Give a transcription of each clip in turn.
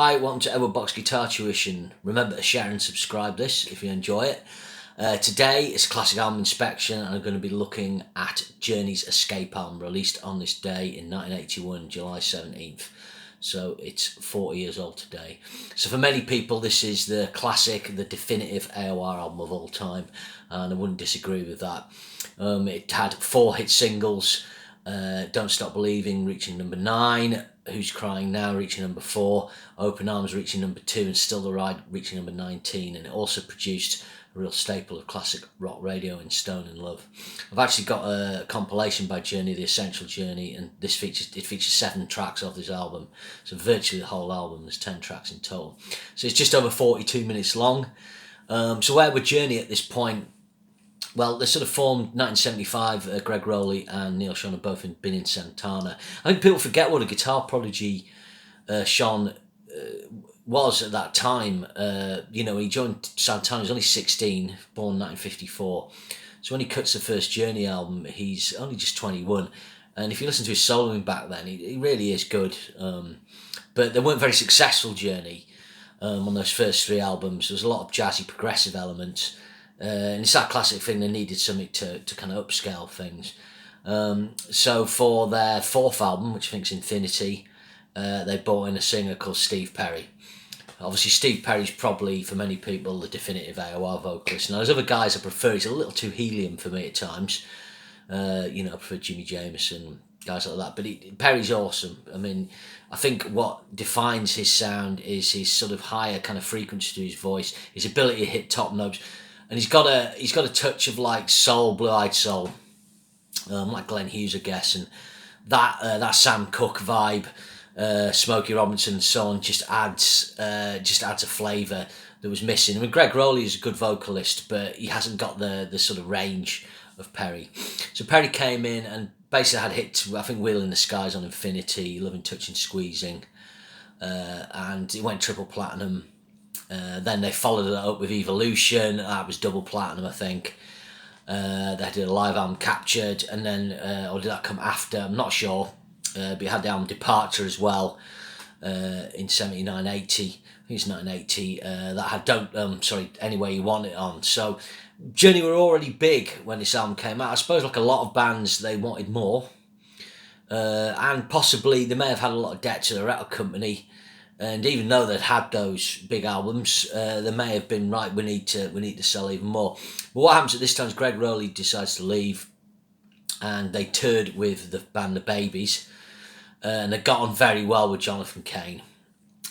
Hi, welcome to Edward Box Guitar Tuition. Remember to share and subscribe this if you enjoy it. Today it's classic album inspection, and I'm going to be looking at Journey's Escape album, released on this day in 1981, July 17th. So it's 40 years old today. So for many people, this is the classic, the definitive AOR album of all time, and I wouldn't disagree with that. It had 4 hit singles: Don't Stop Believing reaching number 9, Who's Crying Now reaching number 4, Open Arms reaching number 2, and Still the Ride reaching number 19. And it also produced a real staple of classic rock radio in Stone in Love. I've actually got a compilation by Journey, The Essential Journey, and it features 7 tracks off this album. So virtually the whole album, there's 10 tracks in total. So it's just over 42 minutes long. So where were Journey at this point? Well, they sort of formed 1975. Greg Rowley and Neil Schon have both been in Santana. I think people forget what a guitar prodigy Schon was at that time. He joined Santana, he was only 16, born 1954. So when he cuts the first Journey album, he's only just 21. And if you listen to his soloing back then, he really is good. But they weren't very successful, Journey, on those first 3 albums. There was a lot of jazzy progressive elements. And it's that classic thing, they needed something to kind of upscale things. So for their 4th album, which I think is Infinity, they brought in a singer called Steve Perry. Obviously, Steve Perry's probably, for many people, the definitive AOR vocalist. Now, there's other guys I prefer. He's a little too helium for me at times. I prefer Jimmy Jameson, guys like that. But Perry's awesome. I mean, I think what defines his sound is his sort of higher kind of frequency to his voice, his ability to hit top notes. And he's got a touch of like soul, blue-eyed soul, like Glenn Hughes, I guess, and that Sam Cooke vibe, Smokey Robinson, and so on, just adds a flavour that was missing. I mean, Greg Rowley is a good vocalist, but he hasn't got the sort of range of Perry. So Perry came in and basically had hits. I think Wheel in the Skies on Infinity, Loving, Touching, Squeezing, and it went triple platinum. Then they followed it up with Evolution. That was double platinum, I think. They did a live album, Captured, and then, or did that come after? I'm not sure. But you had the album Departure as well in 79, 80. I think it's 1980. That had Anyway You Want It on. So Journey were already big when this album came out. I suppose, like a lot of bands, they wanted more. And possibly they may have had a lot of debt to the record company. And even though they'd had those big albums, they may have been right. We need to sell even more. But what happens at this time is Greg Rowley decides to leave, and they toured with the band The Babies, and they got on very well with Jonathan Cain,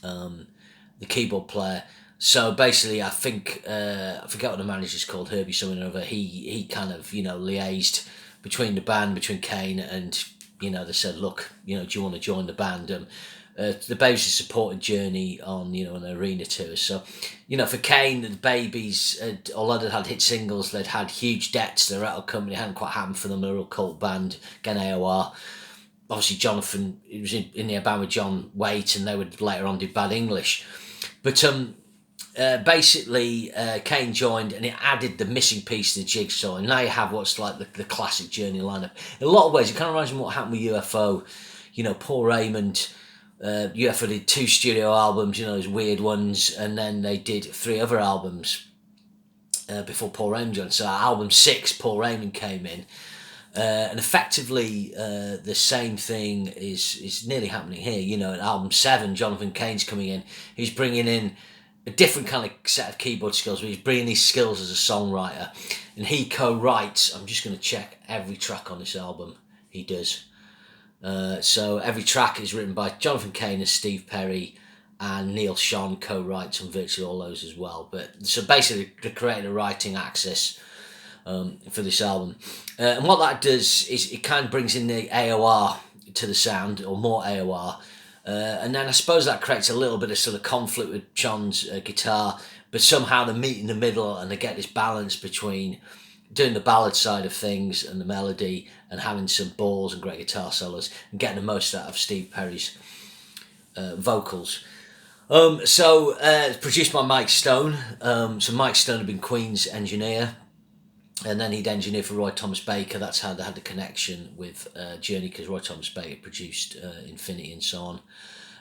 the keyboard player. So basically, I think I forget what the manager's called, Herbie something or other. He kind of liaised between the band, between Cain, and they said, look, do you want to join the band? The Babies supported Journey on an arena tour. So for Cain, the Babies, although they'd had hit singles, they'd had huge debts to the record company. It hadn't quite happened for them. They're a real cult band, again AOR. Obviously Jonathan, he was in the band with John Waite, and they would later on do Bad English. But basically Cain joined, and it added the missing piece to the jigsaw, and now you have what's like the classic Journey lineup. In a lot of ways it kind of reminds me of what happened with UFO. Paul Raymond, UFO did 2 studio albums, those weird ones, and then they did 3 other albums before Paul Raymond joined. So album 6, Paul Raymond came in, and effectively the same thing is nearly happening here. At album 7, Jonathan Cain's coming in. He's bringing in a different kind of set of keyboard skills, but he's bringing these skills as a songwriter, and he co-writes. I'm just going to check every track on this album. He does. So every track is written by Jonathan Cain and Steve Perry, and Neil Schon co-writes on virtually all those as well. But so basically they created a writing axis for this album, and what that does is it kind of brings in the AOR to the sound, or more AOR, and then I suppose that creates a little bit of sort of conflict with Sean's guitar, but somehow they meet in the middle and they get this balance between doing the ballad side of things and the melody, and having some balls and great guitar solos, and getting the most out of Steve Perry's vocals. It's produced by Mike Stone. So Mike Stone had been Queen's engineer, and then he'd engineered for Roy Thomas Baker. That's how they had the connection with Journey, because Roy Thomas Baker produced Infinity and so on.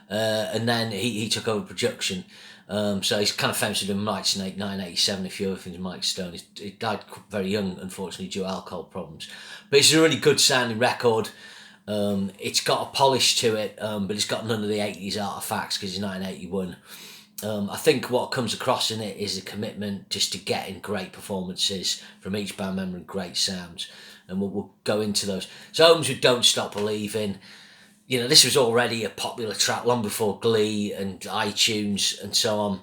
and then he took over production. So he's kind of famous for doing Night Snake, 1987, a few other things. Mike Stone, he died very young, unfortunately, due to alcohol problems. But it's a really good sounding record. It's got a polish to it, but it's got none of the 80s artifacts because it's 1981. I think what comes across in it is a commitment just to getting great performances from each band member and great sounds. And we'll go into those. So opens with Don't Stop Believing. You know, this was already a popular track long before Glee and iTunes and so on.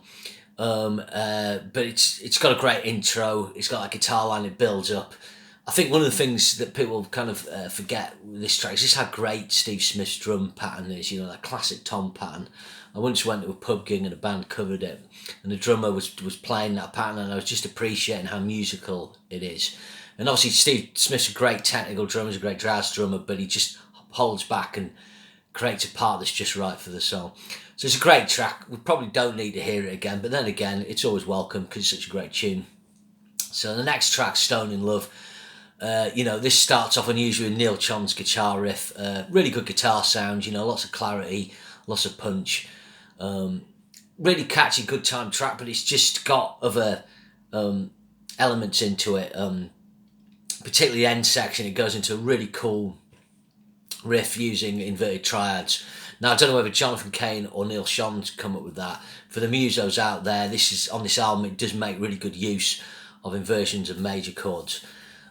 But it's got a great intro. It's got a guitar line that builds up. I think one of the things that people kind of forget with this track is just how great Steve Smith's drum pattern is. You know, that classic tom pattern. I once went to a pub gig and a band covered it, and the drummer was playing that pattern, and I was just appreciating how musical it is. And obviously Steve Smith's a great technical drummer, he's a great jazz drummer, but he just holds back and creates a part that's just right for the song. So it's a great track. We probably don't need to hear it again, but then again, it's always welcome because it's such a great tune. So the next track, Stone in Love. You know, this starts off unusually with Neil Chon's guitar riff. Really good guitar sound, you know, lots of clarity, lots of punch. Really catchy, good time track, but it's just got other elements into it. Particularly the end section, it goes into a really cool riff using inverted triads. Now, I don't know whether Jonathan Cain or Neil Sean's come up with that. For the musos out there, this is on this album, it does make really good use of inversions of major chords.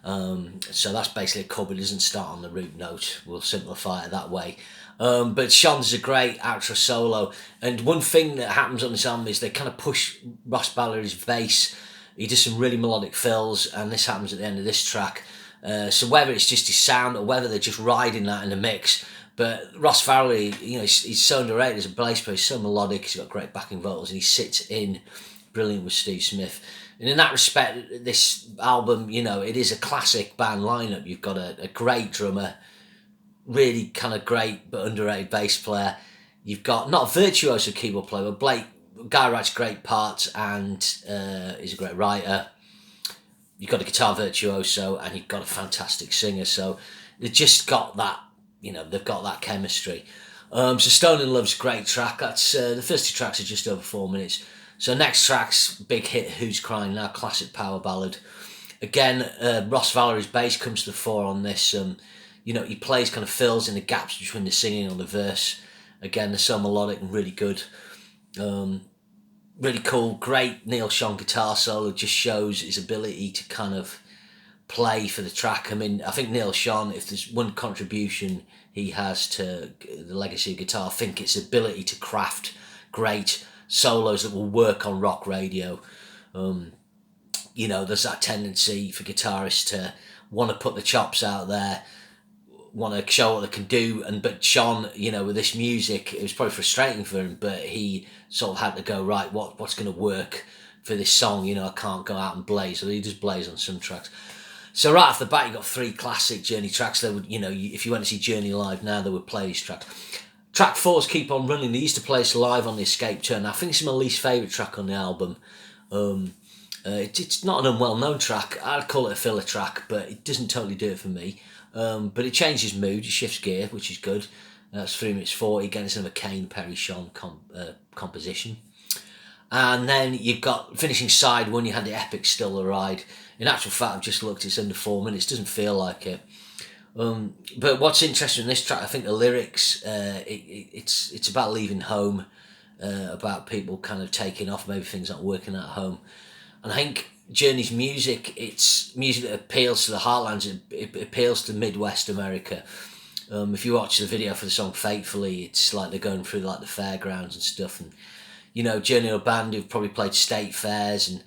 So that's basically a chord, but it doesn't start on the root note. We'll simplify it that way. But Sean's a great outro solo. And one thing that happens on this album is they kind of push Ross Valerie's bass. He does some really melodic fills, and this happens at the end of this track. So whether it's just his sound or whether they're just riding that in the mix, but Ross Valerie, you know, he's so underrated as a bass player. He's so melodic. He's got great backing vocals, and he sits in brilliant with Steve Smith. And in that respect, this album, you know, it is a classic band lineup. You've got a great drummer, really kind of great but underrated bass player. You've got not a virtuoso keyboard player, but Blake, guy writes great parts and is a great writer. You've got a guitar virtuoso and you've got a fantastic singer. So they've just got that, you know, they've got that chemistry. So Stone in Love's a great track. That's the first two tracks are just over 4 minutes. So next track's big hit, Who's Crying Now, classic power ballad. Again, Ross Valerie's bass comes to the fore on this. You know, he plays kind of fills in the gaps between the singing and the verse. Again, they're so melodic and really good. Really cool, great Neil Sean guitar solo, just shows his ability to kind of play for the track. I mean, I think Neil Sean, if there's one contribution he has to the legacy of guitar, I think it's ability to craft great solos that will work on rock radio. You know, there's that tendency for guitarists to want to put the chops out there, want to show what they can do, but Sean, you know, with this music, it was probably frustrating for him, but he sort of had to go, right, what's going to work for this song? You know, I can't go out and blaze, so he does blaze on some tracks. So right off the bat, you got 3 classic Journey tracks. They would, you know, if you went to see Journey live now, they would play these tracks. Track 4's Keep On Running. They used to play this live on the Escape tour, and I think it's my least favourite track on the album. It's not an unwell-known track. I'd call it a filler track, but it doesn't totally do it for me. But it changes mood, it shifts gear, which is good. That's 3 minutes 40. Again, it's another Kane, Perry, Sean composition. And then you've got finishing side 1, you had the epic Still the Ride. In actual fact, I've just looked, it's under 4 minutes, doesn't feel like it. But what's interesting in this track, I think the lyrics, it's about leaving home, about people kind of taking off, maybe things not working at home. And I think Journey's music, it's music that appeals to the heartlands, it appeals to Midwest America. If you watch the video for the song Faithfully, it's like they're going through like the fairgrounds and stuff. And, you know, Journey are a band who've probably played state fairs, and,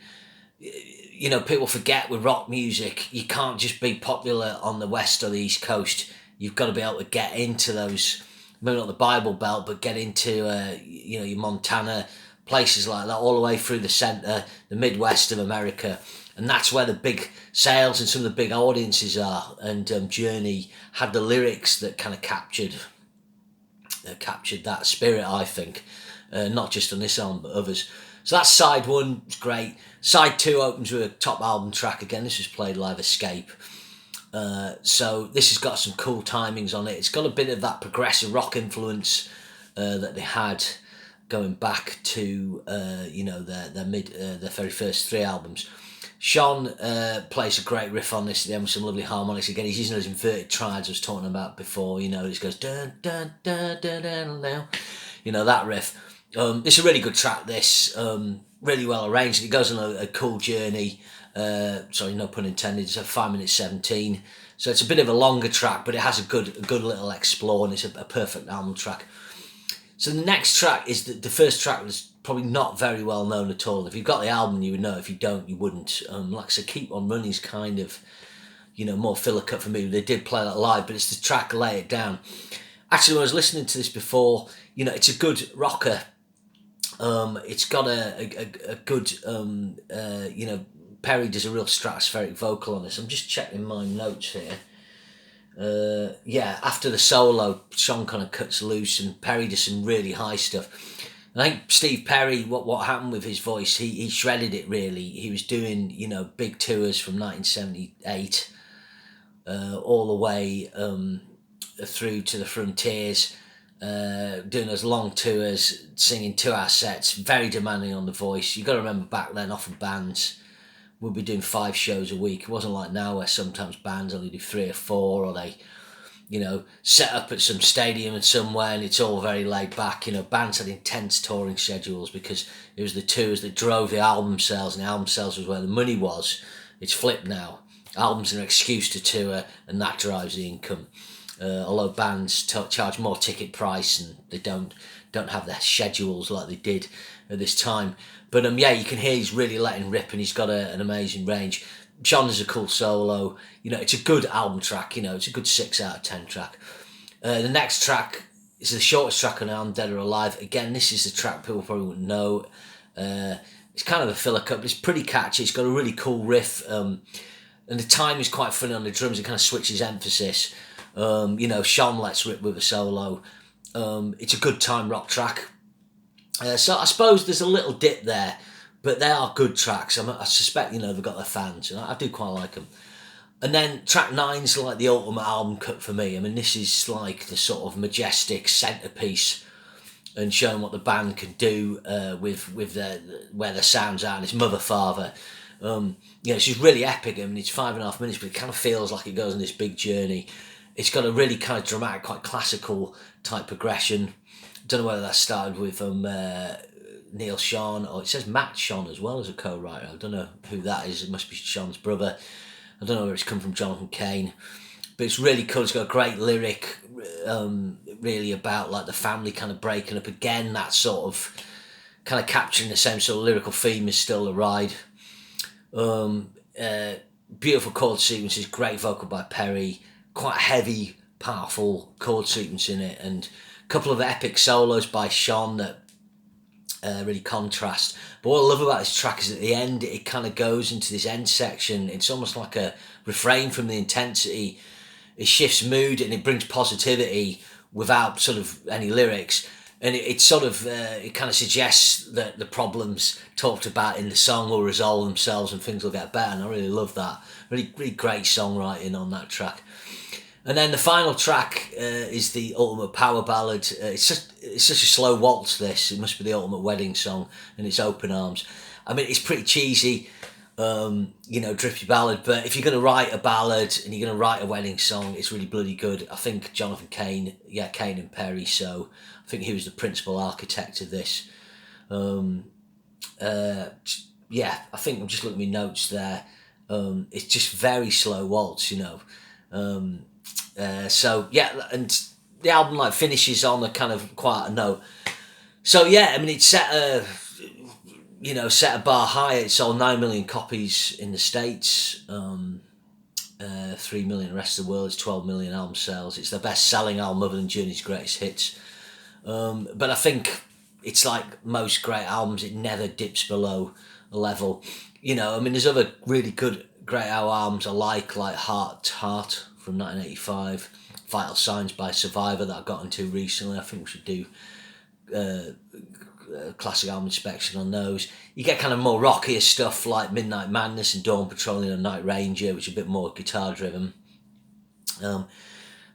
you know, people forget with rock music, you can't just be popular on the West or the East Coast. You've got to be able to get into those, maybe not the Bible Belt, but get into, you know, your Montana, places like that, all the way through the centre, the Midwest of America. And that's where the big sales and some of the big audiences are. And Journey had the lyrics that kind of captured that spirit, I think. Not just on this album, but others. So that's side 1, it's great. Side 2 opens with a top album track. Again, this was played live, Escape. So this has got some cool timings on it. It's got a bit of that progressive rock influence that they had going back to their very first 3 albums. Sean plays a great riff on this at the end with some lovely harmonics. Again, he's using those inverted triads I was talking about before. It just goes dun dun dun dun dun dun. That riff. It's a really good track. This really well arranged. It goes on a cool journey. Sorry, no pun intended. It's at 5 minutes 17. So it's a bit of a longer track, but it has a good little explore, and it's a perfect album track. So the next track is the first track was probably not very well known at all. If you've got the album, you would know. If you don't, you wouldn't. Like I said, Keep On Running's kind of, more filler cut for me. They did play that live, but it's the track Lay It Down. Actually, when I was listening to this before, it's a good rocker. It's got a good, Perry does a real stratospheric vocal on this. I'm just checking my notes here. After the solo, Sean kind of cuts loose and Perry does some really high stuff. I think Steve Perry, what happened with his voice, he shredded it really. He was doing, big tours from 1978 all the way through to the Frontiers, doing those long tours, singing 2-hour sets, very demanding on the voice. You've got to remember back then, often bands would be doing 5 shows a week. It wasn't like now where sometimes bands only do 3 or 4, or they, set up at some stadium and somewhere and it's all very laid back. Bands had intense touring schedules because it was the tours that drove the album sales, and the album sales was where the money was. It's flipped now. Albums are an excuse to tour, and that drives the income. Although bands charge more ticket price and they don't have their schedules like they did at this time. But you can hear he's really letting rip, and he's got an amazing range. John is a cool solo. It's a good album track. It's a good 6 out of 10 track. The next track is the shortest track on I'm Dead or Alive. Again, this is the track people probably wouldn't know. It's kind of a filler cut, but it's pretty catchy. It's got a really cool riff. And the time is quite funny on the drums. It kind of switches emphasis. Sean lets rip with a solo. It's a good time rock track. So I suppose there's a little dip there, but they are good tracks. I suspect, they've got their fans, and I do quite like them. And then track 9's like the ultimate album cut for me. This is like the sort of majestic centerpiece and showing what the band can do with where the sounds are, and it's Mother Father. It's just really epic. It's 5.5 minutes, but it kind of feels like it goes on this big journey. It's got a really kind of dramatic, quite classical type progression. Don't know whether that started with Neil Sean, or it says Matt Sean as well as a co-writer. I don't know who that is. It must be Sean's brother. I don't know where it's come from, Jonathan Cain. But it's really cool. It's got a great lyric, really about like the family kind of breaking up again. That sort of kind of capturing the same sort of lyrical theme as Still the Ride. Beautiful chord sequences, great vocal by Perry. Quite heavy, powerful chord sequence in it, and a couple of epic solos by Sean that really contrast. But what I love about this track is at the end it kind of goes into this end section. It's almost like a refrain from the intensity. It shifts mood and it brings positivity without sort of any lyrics, and it sort of it kind of suggests that the problems talked about in the song will resolve themselves and things will get better, and I really love that. Really great songwriting on that track. And then the final track is the ultimate power ballad. It's such a slow waltz, this. It must be the ultimate wedding song, and it's Open Arms. It's pretty cheesy, drippy ballad, but if you're going to write a ballad and you're going to write a wedding song, it's really bloody good. I think Jonathan Cain and Perry, so I think he was the principal architect of this. I think I'm just looking at my notes there. It's just very slow waltz, and the album finishes on a kind of quite a note. So it set a bar high. It sold 9 million copies in the States, 3 million the rest of the world. It's 12 million album sales. It's the best selling album other than Journey's greatest hits. But I think it's like most great albums, it never dips below a level. There's other really good great albums I like Heart to Heart from 1985, Vital Signs by Survivor that I got into recently. I think we should do classic album inspection on those. You get kind of more rockier stuff like Midnight Madness and Dawn Patrolling and Night Ranger, which is a bit more guitar driven.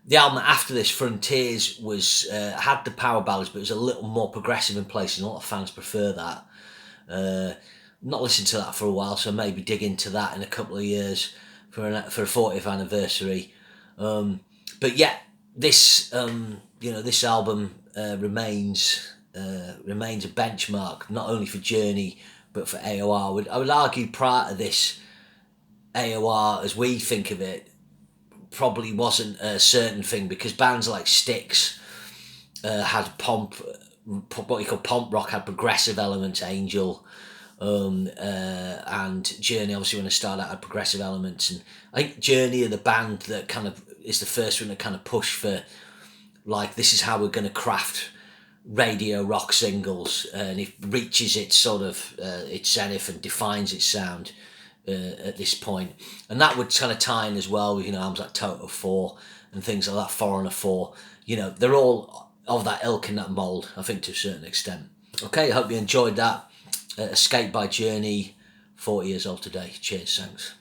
The album after this, Frontiers, was had the power ballads, but it was a little more progressive in places, and a lot of fans prefer that. Not listened to that for a while, so maybe dig into that in a couple of years for a 40th anniversary. But yeah, this this album remains a benchmark not only for Journey but for AOR. I would argue prior to this, AOR, as we think of it, probably wasn't a certain thing, because bands like Styx had what you call pomp rock, had progressive elements, Angel, and Journey, obviously when I started out, had progressive elements. And I think Journey are the band that kind of is the first one to kind of push for, like, this is how we're going to craft radio rock singles, and it reaches its sort of its zenith and defines its sound at this point. And that would kind of tie in as well with, albums like Toto 4 and things like that, Foreigner 4. They're all of that ilk and that mould, I think, to a certain extent. Okay, I hope you enjoyed that. Escape by Journey, 40 years old today. Cheers, thanks.